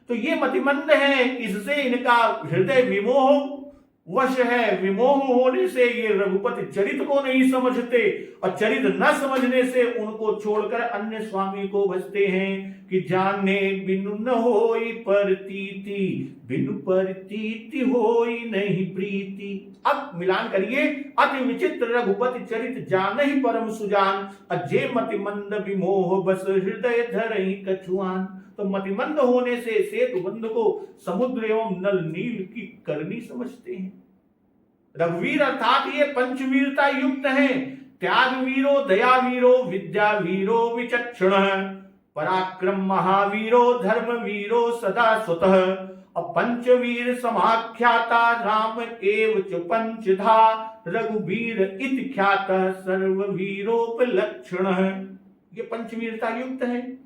तो ये मतिमंद है, इससे इनका हृदय विमोह वश है। विमोह होने से ये रघुपति चरित को नहीं समझते और चरित न समझने से उनको छोड़कर अन्य स्वामी को भजते हैं कि जाने बिनु न होई परतीति, बिनु परतीति होई नहीं प्रीति। अब मिलान करिए, अति विचित्र रघुपति चरित जान ही परम सुजान, अजय मतिमंद विमोह बस हृदय धरहि कछुआन। तो मतिमंद होने से सेतु बंध को समुद्र एवं नल नील की करनी समझते हैं। रघुवीर अर्थात ये पंचवीरता युक्त हैं। त्याग वीरो, दया वीरो, विद्या वीरो, विचक्षण, पराक्रम महावीरो, धर्म वीरो सदा स्वतः। और पंचवीर समाख्याता राम एव च पंचधा, रघुवीर इति ख्यातः सर्ववीरोपलक्षणः। ये पंचवीरता युक्त है।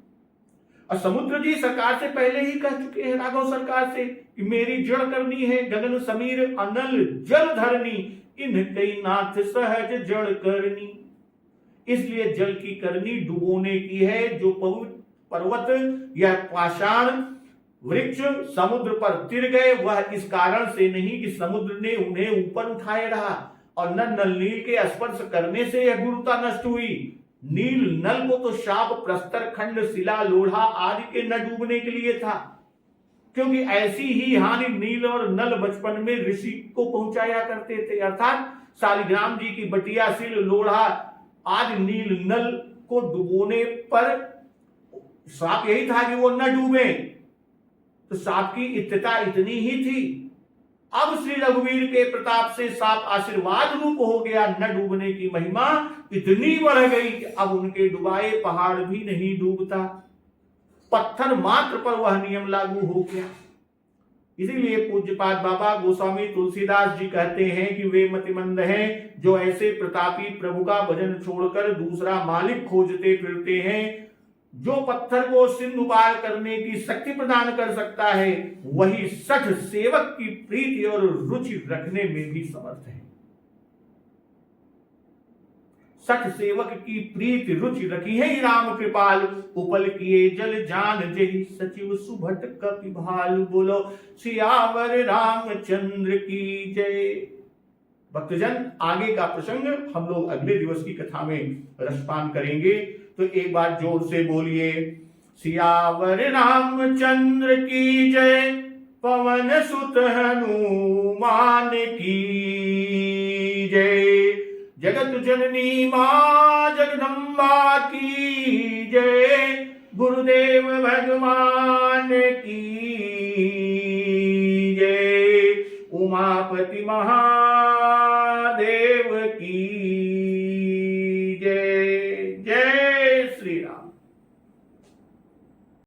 और समुद्र जी सरकार से पहले ही कह चुके हैं राघव सरकार से कि मेरी जड़ करनी है, गगन समीर अनल जल धरनी, इन कई नाथ सहज जड़ करनी। इसलिए जल की करनी डुबोने की है। जो पर्वत या पाषाण वृक्ष समुद्र पर तिर गए, वह इस कारण से नहीं कि समुद्र ने उन्हें ऊपर उठाए रहा और न नल नील के स्पर्श करने से यह गुरुता नष्ट हुई। नील नल को तो शाप, प्रस्तर, खंड, शिला, लोढ़ा आदि के न डूबने के लिए था, क्योंकि ऐसी ही हानि नील और नल बचपन में ऋषि को पहुंचाया करते थे। अर्थात शालिग्राम जी की बटिया, शिल, लोढ़ा आदि नील नल को डुबोने पर शाप यही था कि वो न डूबे। तो शाप की इत्यता इतनी ही थी। अब श्री रघुवीर के प्रताप से साप आशीर्वाद रूप हो गया। न डूबने की महिमा इतनी बढ़ गई कि अब उनके डुबाए पहाड़ भी नहीं डूबता, पत्थर मात्र पर वह नियम लागू हो गया। इसीलिए पूज्यपाद बाबा गोस्वामी तुलसीदास जी कहते हैं कि वे मतिमंद हैं जो ऐसे प्रतापी प्रभु का भजन छोड़कर दूसरा मालिक खोजते फिरते हैं। जो पत्थर को सिंधु पार करने की शक्ति प्रदान कर सकता है, वही सठ सेवक की प्रीति और रुचि रखने में भी समर्थ है। सठ सेवक की प्रीति रुचि रखी है राम कृपाल, उपल किए जल जान जही सचिव सुभट कपि भाल। बोलो सियावर रामचंद्र की जय। भक्तजन, आगे का प्रसंग हम लोग अगले दिवस की कथा में रसपान करेंगे। तो एक बार जोर से बोलिए, सियावर रामचंद्र की जय, पवन सुत हनुमान की जय, जगत जननी मां जगदम्बा की जय, गुरुदेव भगवान